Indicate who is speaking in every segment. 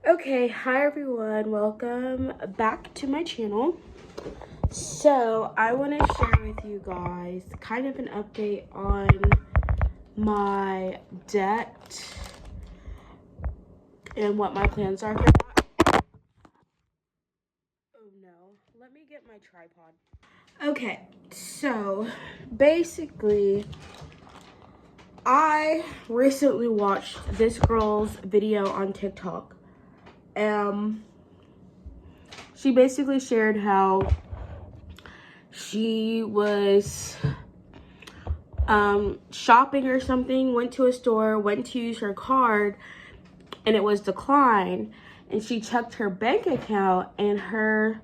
Speaker 1: Okay, hi everyone, welcome back to my channel. So I want to share with you guys kind of an update on my debt and what my plans are for that. Oh no, let me get my tripod. Okay, so basically I recently watched this girl's video on TikTok. She basically shared how she was shopping or something, went to a store, went to use her card, and it was declined. And she checked her bank account, and her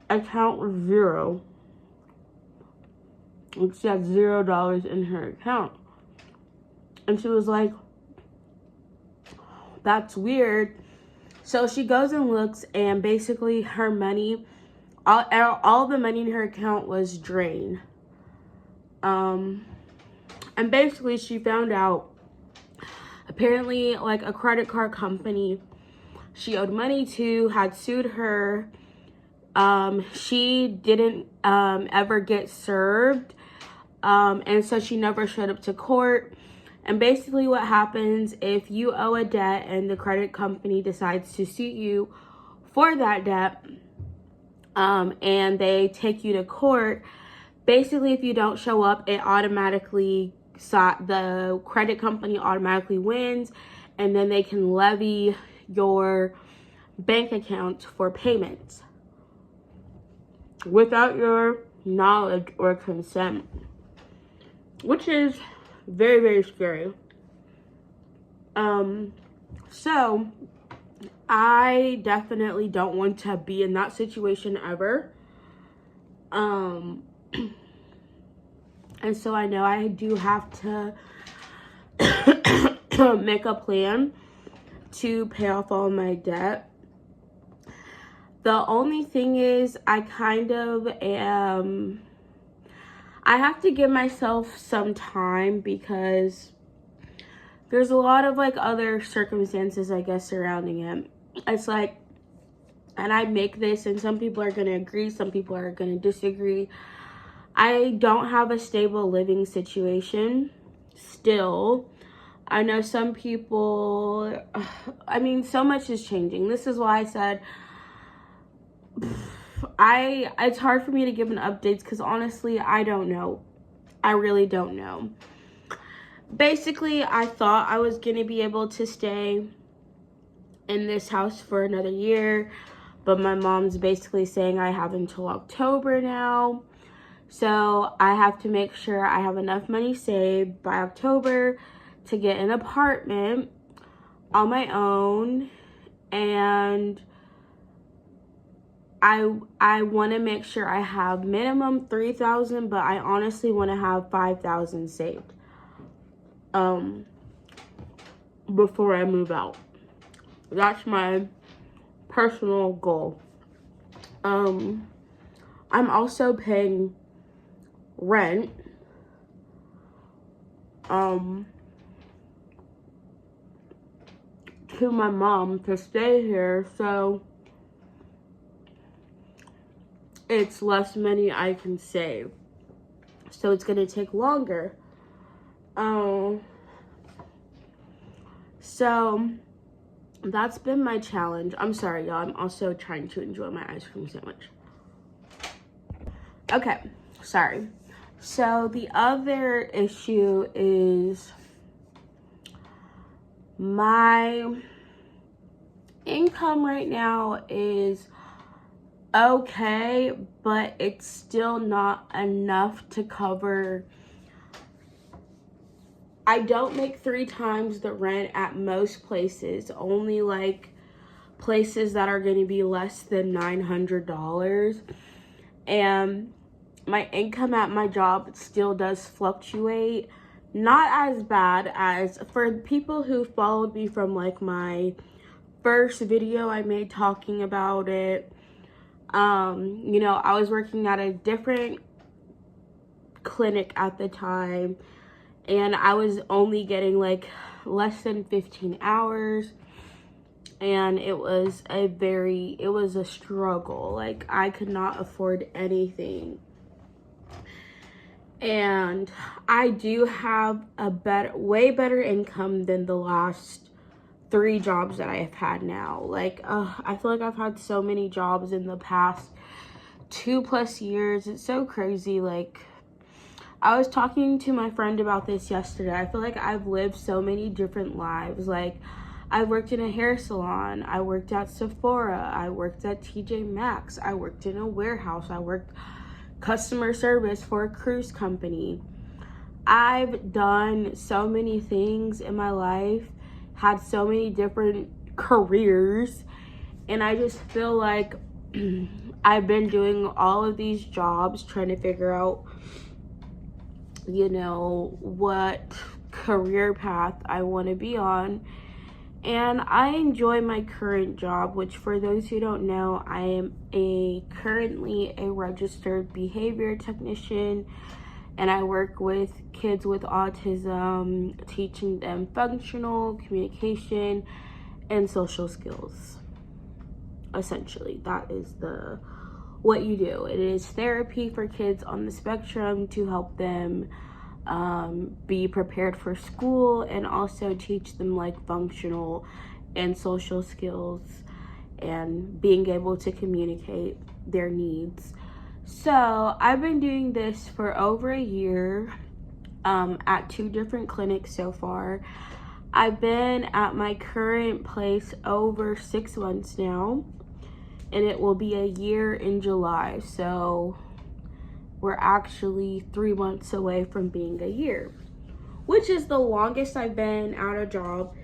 Speaker 1: account was zero. She had $0 in her account. And she was like, that's weird. So she goes and looks, and basically her money, all the money in her account was drained. And basically she found out, apparently like a credit card company she owed money to had sued her. She didn't ever get served, and so she never showed up to court. And basically what happens if you owe a debt and the credit company decides to sue you for that debt, and they take you to court, basically if you don't show up, it automatically, the credit company automatically wins, and then they can levy your bank account for payments without your knowledge or consent, which is very, very scary. So I definitely don't want to be in that situation ever. And so I know I do have to make a plan to pay off all my debt. The only thing is I have to give myself some time because there's a lot of like other circumstances, I guess, surrounding it. It's like, and I make this, and some people are going to agree, some people are going to disagree. I don't have a stable living situation still. I know some people, I mean, so much is changing. This is why I said it's hard for me to give an update because honestly, I don't know. I really don't know. Basically, I thought I was going to be able to stay in this house for another year, but my mom's basically saying I have until October now. So I have to make sure I have enough money saved by October to get an apartment on my own. And I want to make sure I have minimum $3,000, but I honestly want to have $5,000 saved before I move out. That's my personal goal. I'm also paying rent to my mom to stay here, so it's less money I can save. So it's gonna take longer. So that's been my challenge. I'm sorry, y'all. I'm also trying to enjoy my ice cream sandwich. Okay, sorry. So the other issue is my income right now is okay, but it's still not enough to cover. I don't make 3 times the rent at most places, only like places that are going to be less than $900. And my income at my job still does fluctuate. Not as bad as for people who followed me from like my first video I made talking about it. You know, I was working at a different clinic at the time, and I was only getting like less than 15 hours. and it was a struggle. Like, I could not afford anything. And I do have a way better income than the last 3 jobs that I have had now. Like, I feel like I've had so many jobs in the past 2+ years. It's so crazy. Like, I was talking to my friend about this yesterday. I feel like I've lived so many different lives. Like, I worked in a hair salon, I worked at Sephora, I worked at TJ Maxx, I worked in a warehouse, I worked customer service for a cruise company. I've done so many things in my life, had so many different careers, and I just feel like I've been doing all of these jobs trying to figure out, you know, what career path I want to be on. And I enjoy my current job, which, for those who don't know, I am currently a registered behavior technician, and I work with kids with autism, teaching them functional communication and social skills. Essentially, that is what you do. It is therapy for kids on the spectrum to help them be prepared for school, and also teach them like functional and social skills and being able to communicate their needs. So I've been doing this for over a year at 2 different clinics so far. I've been at my current place over 6 months now, and it will be a year in July. So we're actually 3 months away from being a year, which is the longest I've been out of job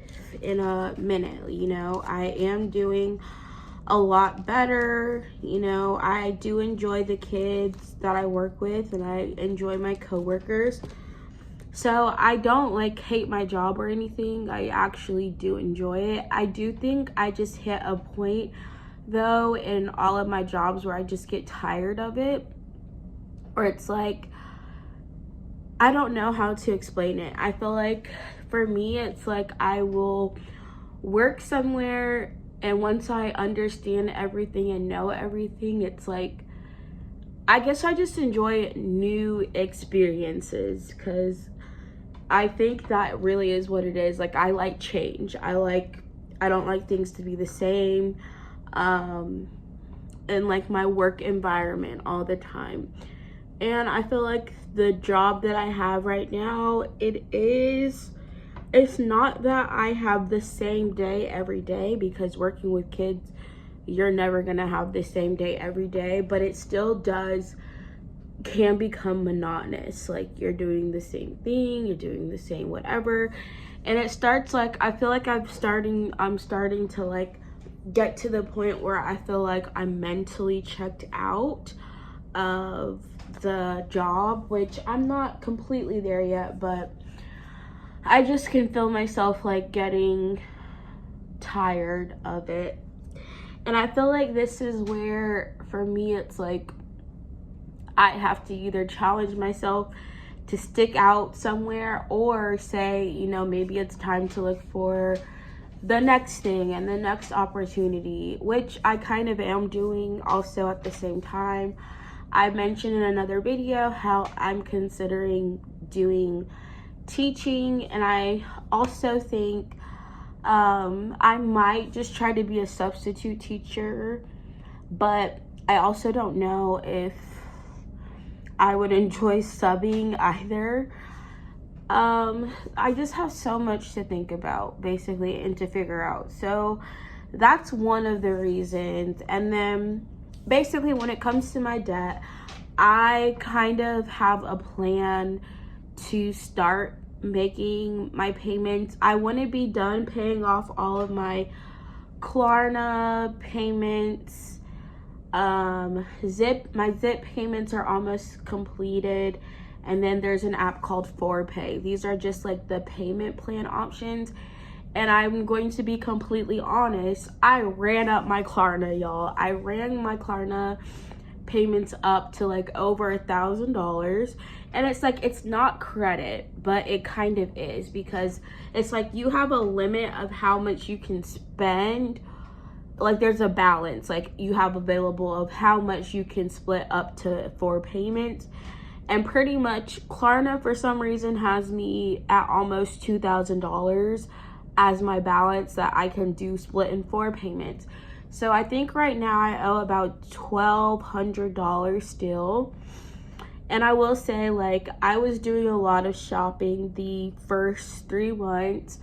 Speaker 1: in a minute. You know, I am doing a lot better. You know, I do enjoy the kids that I work with, and I enjoy my coworkers. So I don't like hate my job or anything. I actually do enjoy it. I do think I just hit a point though in all of my jobs where I just get tired of it. Or it's like, I don't know how to explain it. I feel like for me, it's like I will work somewhere, and once I understand everything and know everything, it's like, I guess I just enjoy new experiences, because I think that really is what it is. Like, I like change. I don't like things to be the same, and like my work environment all the time. And I feel like the job that I have right now, it's not that I have the same day every day, because working with kids, you're never gonna have the same day every day, but it still can become monotonous. Like, you're doing the same thing, you're doing the same whatever, and it starts like, I feel like I'm starting to like get to the point where I feel like I'm mentally checked out of the job, which I'm not completely there yet, but I just can feel myself like getting tired of it. And I feel like this is where, for me, it's like I have to either challenge myself to stick out somewhere, or say, you know, maybe it's time to look for the next thing and the next opportunity, which I kind of am doing also at the same time. I mentioned in another video how I'm considering doing teaching, and I also think I might just try to be a substitute teacher, but I also don't know if I would enjoy subbing either. I just have so much to think about, basically, and to figure out. So that's one of the reasons. And then basically, when it comes to my debt, I kind of have a plan to start making my payments. I want to be done paying off all of my Klarna payments. My Zip payments are almost completed. And then there's an app called ForPay. These are just like the payment plan options. And I'm going to be completely honest, I ran up my Klarna, y'all. I ran my Klarna payments up to like over $1,000. And it's like, it's not credit, but it kind of is, because it's like you have a limit of how much you can spend. Like there's a balance, like you have available of how much you can split up to 4 payments. And pretty much Klarna for some reason has me at almost $2,000 as my balance that I can do split in 4 payments. So I think right now I owe about $1,200 still. And I will say, like, I was doing a lot of shopping the first 3 months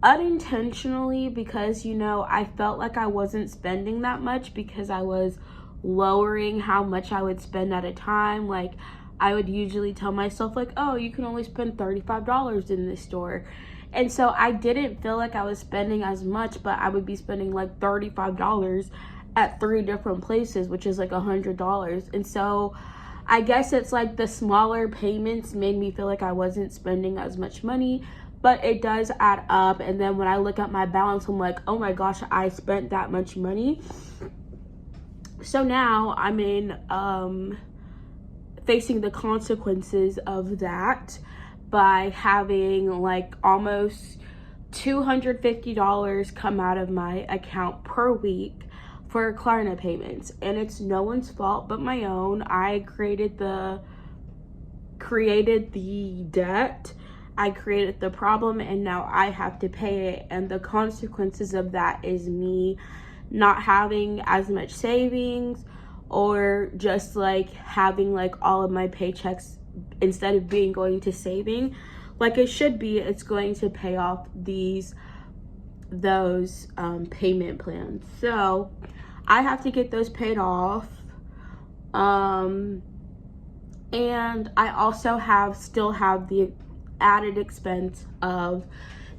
Speaker 1: unintentionally, because, you know, I felt like I wasn't spending that much because I was lowering how much I would spend at a time. Like, I would usually tell myself, like, oh, you can only spend $35 in this store. And so I didn't feel like I was spending as much, but I would be spending like $35 at 3 different places, which is like $100. And so I guess it's like the smaller payments made me feel like I wasn't spending as much money, but it does add up. And then when I look at my balance, I'm like, oh my gosh, I spent that much money. So now I'm in facing the consequences of that by having like almost $250 come out of my account per week for Klarna payments. And it's no one's fault but my own. I created the debt, I created the problem, and now I have to pay it. And the consequences of that is me not having as much savings, or just like having like all of my paychecks, instead of going to saving like it should be, it's going to pay off those payment plans. So I have to get those paid off. And I also still have the added expense of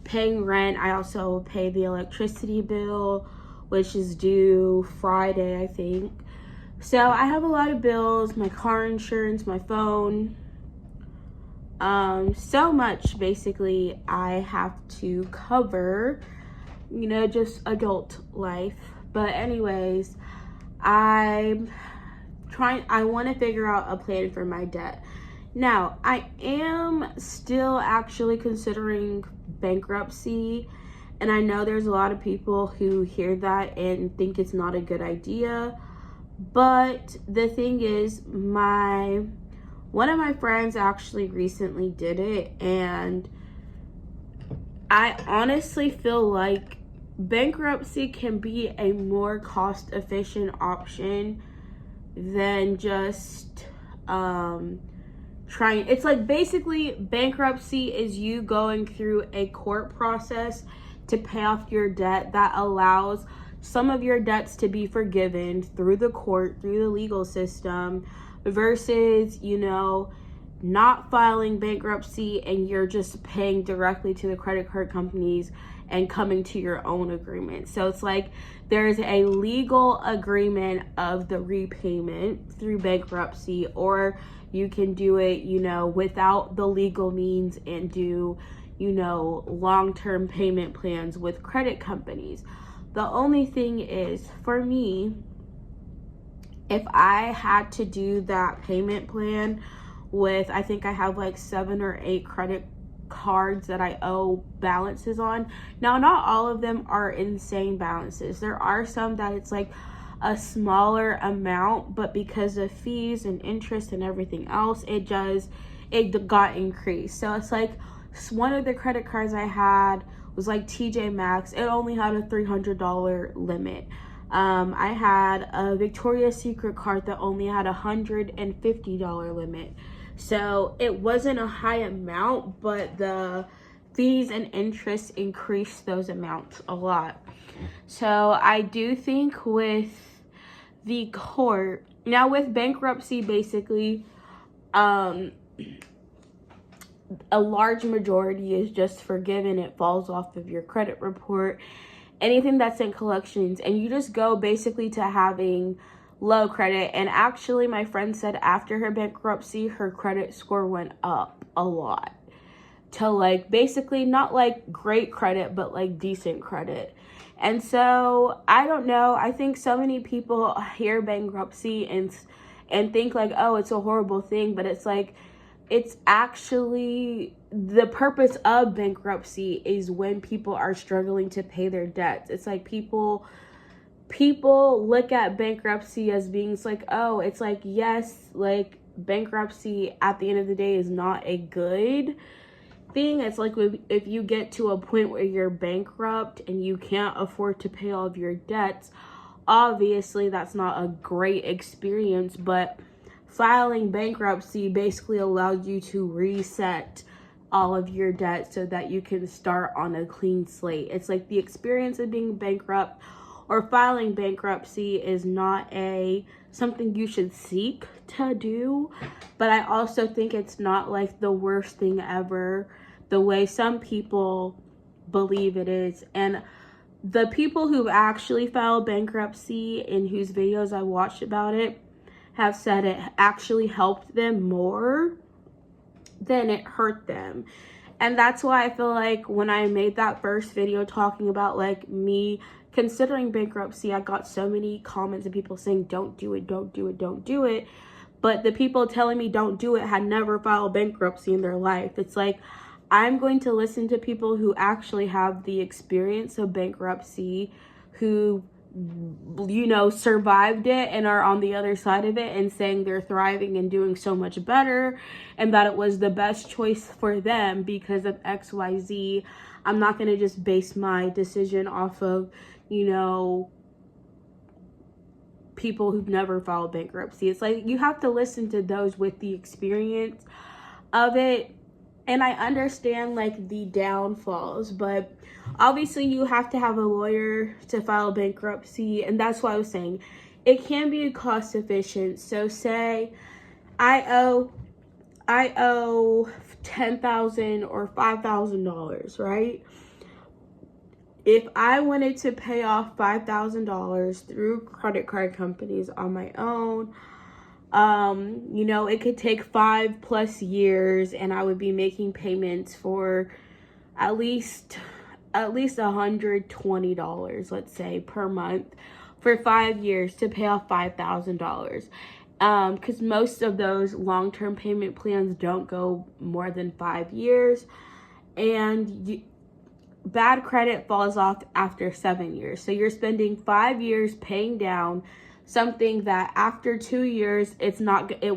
Speaker 1: paying rent. I also pay the electricity bill, which is due Friday, I think. So I have a lot of bills, my car insurance, my phone, so much basically I have to cover, you know, just adult life. But anyways, I want to figure out a plan for my debt. Now, I am still actually considering bankruptcy, and I know there's a lot of people who hear that and think it's not a good idea. But the thing is, one of my friends actually recently did it, and I honestly feel like bankruptcy can be a more cost-efficient option than just trying. It's like basically bankruptcy is you going through a court process to pay off your debt that allows some of your debts to be forgiven through the court, through the legal system, versus, you know, not filing bankruptcy and you're just paying directly to the credit card companies and coming to your own agreement. So it's like there's a legal agreement of the repayment through bankruptcy, or you can do it, you know, without the legal means and do, you know, long-term payment plans with credit companies. The only thing is, for me, if I had to do that payment plan with, I think I have like 7 or 8 credit cards that I owe balances on. Now, not all of them are insane balances. There are some that it's like a smaller amount, but because of fees and interest and everything else, it got increased. So it's like one of the credit cards I had was like TJ Maxx. It only had a $300 limit. I had a Victoria's Secret card that only had a $150 limit. So it wasn't a high amount, but the fees and interest increased those amounts a lot. So I do think with the court, now with bankruptcy, basically, a large majority is just forgiven. It falls off of your credit report, anything that's in collections, and you just go basically to having low credit. And actually, my friend said after her bankruptcy, her credit score went up a lot to like basically not like great credit, but like decent credit. And so I don't know, I think so many people hear bankruptcy and think like, oh, it's a horrible thing, but it's like, it's actually the purpose of bankruptcy is when people are struggling to pay their debts. It's like people look at bankruptcy as being like, oh, it's like, yes, like bankruptcy at the end of the day is not a good thing. It's like if you get to a point where you're bankrupt and you can't afford to pay all of your debts, obviously that's not a great experience, but filing bankruptcy basically allows you to reset all of your debt so that you can start on a clean slate. It's like the experience of being bankrupt or filing bankruptcy is not something you should seek to do, but I also think it's not like the worst thing ever the way some people believe it is. And the people who've actually filed bankruptcy and whose videos I watched about it have said it actually helped them more than it hurt them. And that's why I feel like when I made that first video talking about like me considering bankruptcy, I got so many comments and people saying, don't do it, don't do it, don't do it. But the people telling me don't do it had never filed bankruptcy in their life. It's like, I'm going to listen to people who actually have the experience of bankruptcy, who, you know, survived it and are on the other side of it and saying they're thriving and doing so much better and that it was the best choice for them because of XYZ. I'm not going to just base my decision off of, you know, people who've never filed bankruptcy. It's like you have to listen to those with the experience of it. And I understand like the downfalls, but obviously you have to have a lawyer to file bankruptcy. And that's why I was saying it can be cost efficient. So say I owe $10,000 or $5,000, right? If I wanted to pay off $5,000 through credit card companies on my own, you know, it could take 5+ years and I would be making payments for at least $120, let's say, per month for 5 years to pay off $5,000. Because most of those long-term payment plans don't go more than 5 years, and bad credit falls off after 7 years. So you're spending 5 years paying down something that after 2 years, it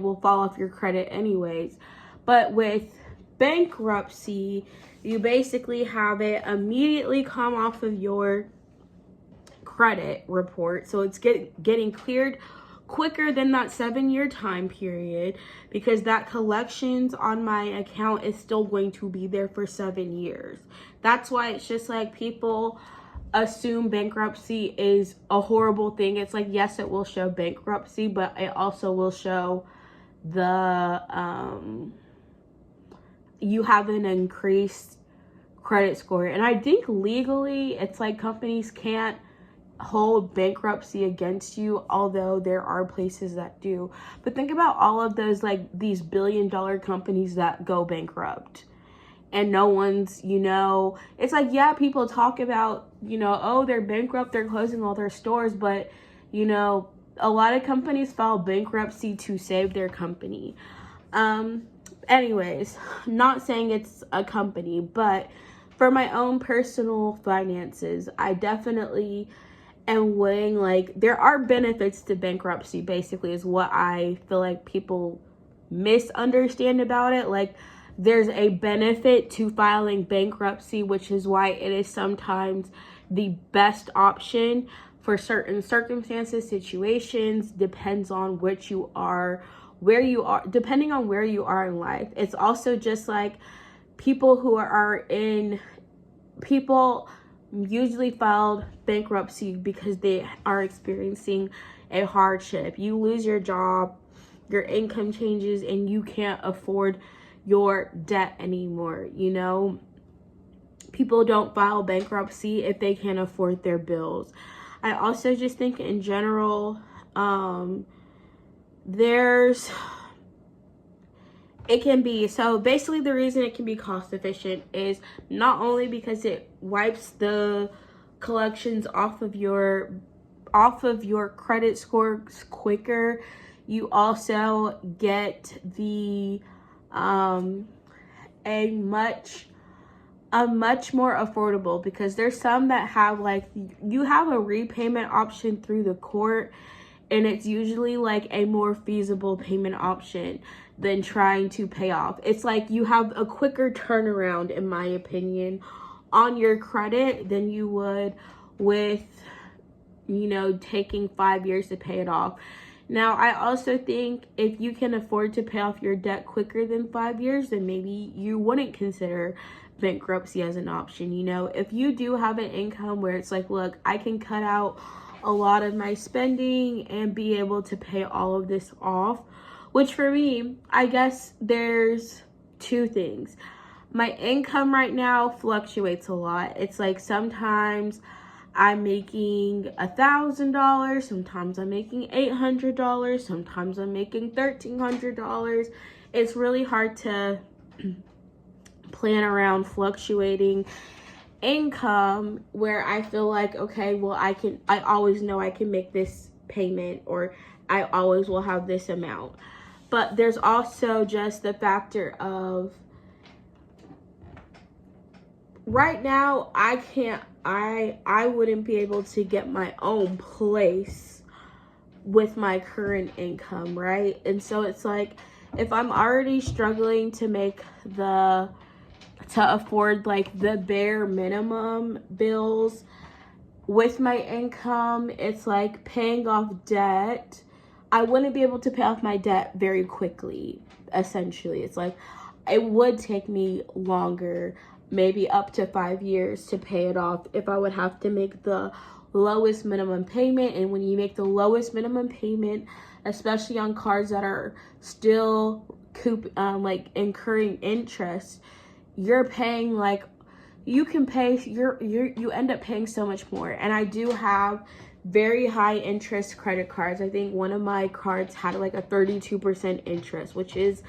Speaker 1: will fall off your credit anyways. But with bankruptcy, you basically have it immediately come off of your credit report. So it's getting cleared quicker than that 7-year time period, because that collections on my account is still going to be there for 7 years. That's why it's just like people assume bankruptcy is a horrible thing. It's like, yes, it will show bankruptcy, but it also will show the you have an increased credit score. And I think legally it's like companies can't hold bankruptcy against you, although there are places that do. But think about all of those, like these billion-dollar companies that go bankrupt and no one's, you know, it's like, yeah, people talk about, you know, oh, they're bankrupt, they're closing all their stores, but, you know, a lot of companies file bankruptcy to save their company. Anyways, not saying it's a company, but for my own personal finances, I definitely am weighing, like, there are benefits to bankruptcy, basically, is what I feel like people misunderstand about it. Like, there's a benefit to filing bankruptcy, which is why it is sometimes the best option for certain circumstances, situations, depends on which you are, where you are, depending on where you are in life. It's also just like people usually filed bankruptcy because they are experiencing a hardship. You lose your job, your income changes, and you can't afford your debt anymore. You know, people don't file bankruptcy if they can't afford their bills. I also just think in general, it can be, so basically the reason it can be cost efficient is not only because it wipes the collections off of your credit scores quicker. you also get the a much more affordable, because there's some that have like, you have a repayment option through the court, and it's usually like a more feasible payment option than trying to pay off. It's like you have a quicker turnaround, in my opinion, on your credit than you would with, you know, taking 5 years to pay it off. Now, I also think if you can afford to pay off your debt quicker than 5 years, then maybe you wouldn't consider bankruptcy as an option. You know, if you do have an income where it's like, look, I can cut out a lot of my spending and be able to pay all of this off, which for me, I guess there's two things. My income right now fluctuates a lot. It's like sometimes I'm making $1,000, sometimes I'm making $800, sometimes I'm making $1,300. It's really hard to plan around fluctuating income where I feel like, okay, well, I always know I can make this payment, or I always will have this amount. But there's also just the factor of, right now, I wouldn't be able to get my own place with my current income, right? And so it's like, if I'm already struggling to afford like the bare minimum bills with my income, it's like paying off debt. I wouldn't be able to pay off my debt very quickly, essentially. It's like, it would take me longer, maybe up to 5 years to pay it off, if I would have to make the lowest minimum payment. And when you make the lowest minimum payment, especially on cards that are still incurring interest, you're paying like, you end up paying so much more. And I do have very high interest credit cards. I think one of my cards had like a 32% interest, which is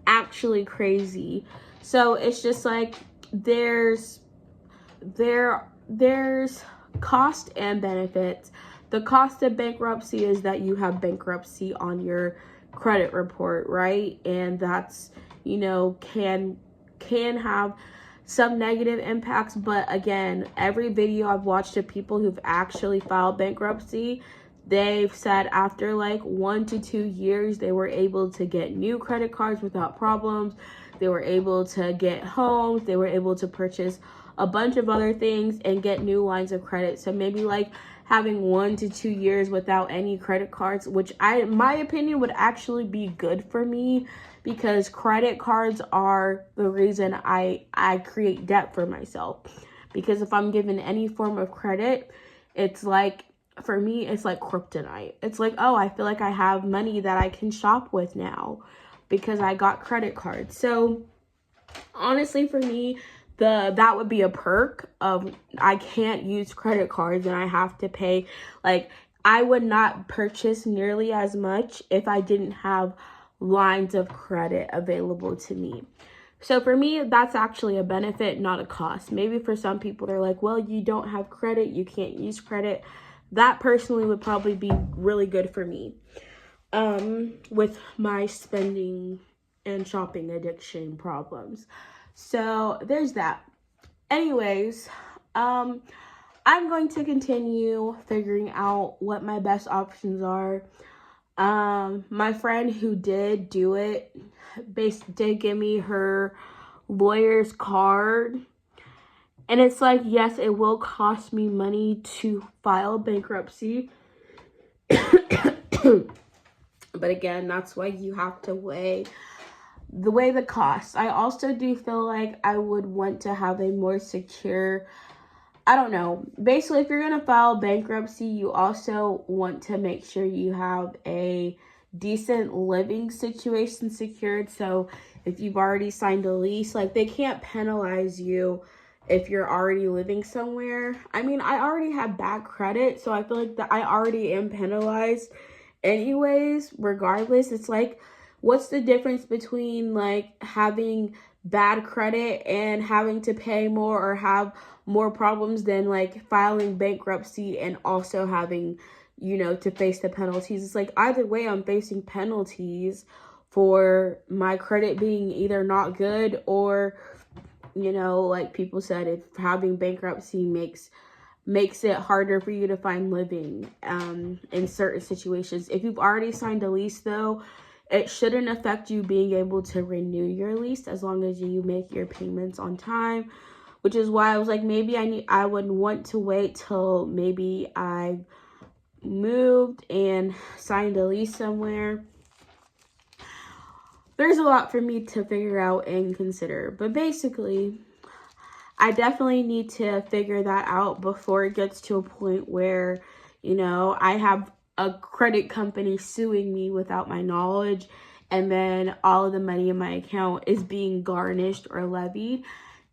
Speaker 1: actually crazy. So it's just like, there's cost and benefits. The cost of bankruptcy is that you have bankruptcy on your credit report, right? And that's, you know, can have some negative impacts. But again, every video I've watched of people who've actually filed bankruptcy, they've said after like 1 to 2 years, they were able to get new credit cards without problems. They were able to get homes. They were able to purchase a bunch of other things and get new lines of credit. So maybe like having 1 to 2 years without any credit cards, which in my opinion would actually be good for me, because credit cards are the reason I create debt for myself. Because if I'm given any form of credit, it's like, for me, it's like kryptonite. It's like, oh, I feel like I have money that I can shop with now because I got credit cards. So honestly, for me, that would be a perk of, I can't use credit cards and I have to pay. Like, I would not purchase nearly as much if I didn't have lines of credit available to me. So for me, that's actually a benefit, not a cost. Maybe for some people, they're like, well, you don't have credit, you can't use credit. That personally would probably be really good for me with my spending and shopping addiction problems. So there's that. Anyways, I'm going to continue figuring out what my best options are. My friend who did do it did give me her lawyer's card. And it's like, yes, it will cost me money to file bankruptcy. But again, that's why you have to weigh the costs. I also do feel like I would want to have a more secure, I don't know. Basically, if you're going to file bankruptcy, you also want to make sure you have a decent living situation secured. So if you've already signed a lease, like, they can't penalize you if you're already living somewhere. I mean, I already have bad credit, so I feel like that I already am penalized anyways, regardless. It's like, what's the difference between like having bad credit and having to pay more, or have more problems than like filing bankruptcy and also having, you know, to face the penalties. It's like either way I'm facing penalties for my credit being either not good or, you know, like people said, if having bankruptcy makes it harder for you to find living in certain situations. If you've already signed a lease though, it shouldn't affect you being able to renew your lease as long as you make your payments on time, which is why I was like, maybe I would want to wait till maybe I moved and signed a lease somewhere. There's a lot for me to figure out and consider, but basically I definitely need to figure that out before it gets to a point where, you know, I have a credit company suing me without my knowledge, and then all of the money in my account is being garnished or levied.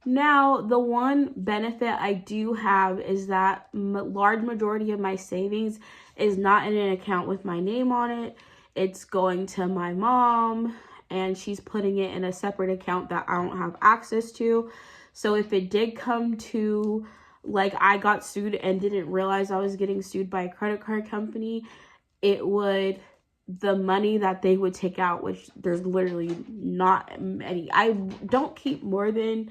Speaker 1: Now, the one benefit I do have is that large majority of my savings is not in an account with my name on it. It's going to my mom, and she's putting it in a separate account that I don't have access to. So if it did come to, like, I got sued and didn't realize I was getting sued by a credit card company, it would, the money that they would take out, which there's literally not many. I don't keep more than,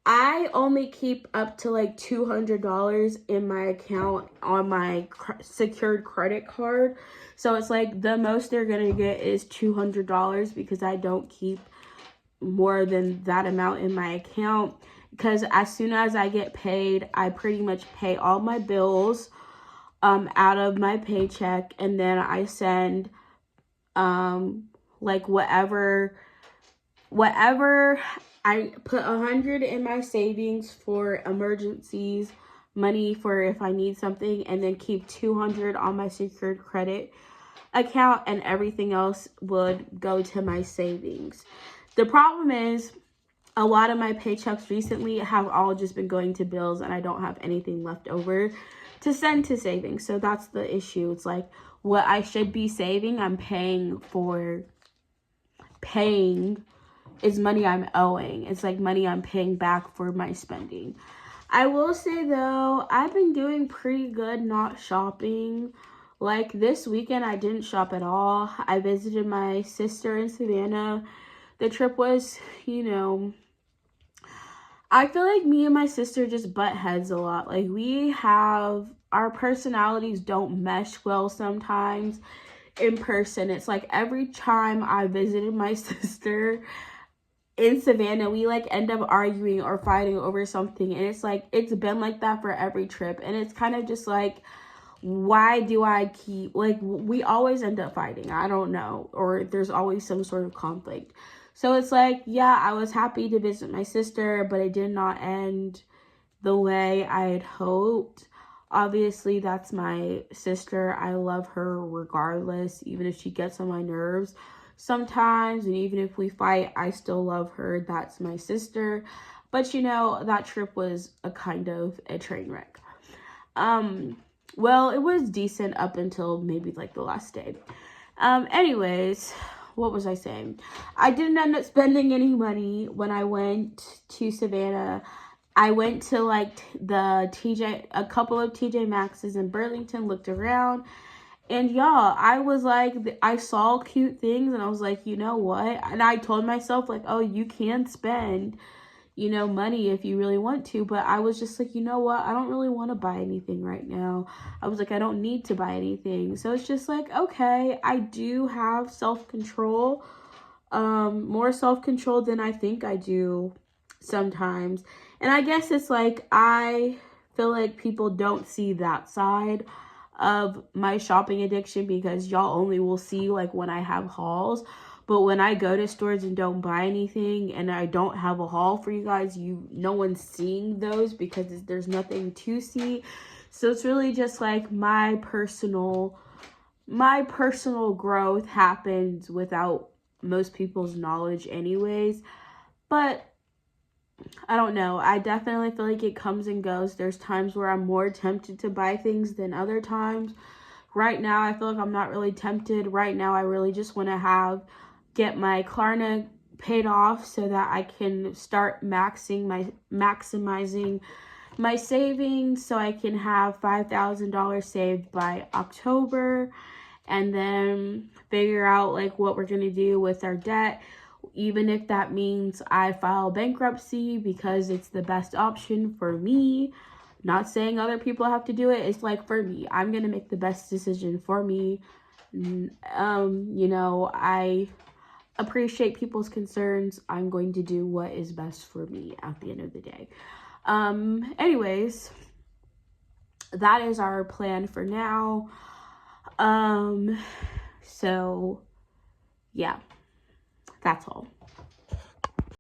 Speaker 1: I only keep up to like $200 in my account on my secured credit card. So it's like the most they're going to get is $200 because I don't keep more than that amount in my account, because as soon as I get paid, I pretty much pay all my bills out of my paycheck, and then I send like whatever I put 100 in my savings for emergencies, money for if I need something, and then keep 200 on my secured credit account, and everything else would go to my savings. The problem is a lot of my paychecks recently have all just been going to bills, and I don't have anything left over to send to savings. So that's the issue. It's like what I should be saving, I'm paying is money I'm owing. It's like money I'm paying back for my spending. I will say though, I've been doing pretty good not shopping. Like this weekend, I didn't shop at all. I visited my sister in Savannah. The trip was, you know, I feel like me and my sister just butt heads a lot. Like our personalities don't mesh well sometimes in person. It's like every time I visited my sister in Savannah, we like end up arguing or fighting over something. And it's like, it's been like that for every trip. And it's kind of just like, why do I keep, like, we always end up fighting. I don't know. Or there's always some sort of conflict. So it's like, yeah, I was happy to visit my sister, but it did not end the way I had hoped. Obviously, that's my sister. I love her regardless, even if she gets on my nerves sometimes, and even if we fight, I still love her. That's my sister. But you know, that trip was a kind of a train wreck. Well, it was decent up until maybe like the last day. Anyways, what was I saying? I didn't end up spending any money when I went to Savannah. I went to like a couple of TJ Maxx's in Burlington, looked around, and y'all, I was like, I saw cute things and I was like, you know what? And I told myself like, oh, you can spend, you know, money if you really want to. But I was just like, you know what? I don't really want to buy anything right now. I was like, I don't need to buy anything. So it's just like, okay, I do have self-control, more self-control than I think I do sometimes. And I guess it's like, I feel like people don't see that side of my shopping addiction because y'all only will see like when I have hauls. But when I go to stores and don't buy anything and I don't have a haul for you guys, no one's seeing those because there's nothing to see. So it's really just like my personal growth happens without most people's knowledge anyways. But I don't know. I definitely feel like it comes and goes. There's times where I'm more tempted to buy things than other times. Right now, I feel like I'm not really tempted. Right now, I really just want to get my Klarna paid off so that I can start maximizing my savings so I can have $5,000 saved by October, and then figure out like what we're going to do with our debt, even if that means I file bankruptcy, because it's the best option for me. Not saying other people have to do it. It's like, for me, I'm going to make the best decision for me. You know, I appreciate people's concerns. I'm going to do what is best for me at the end of the day. Anyways, that is our plan for now. So yeah, that's all.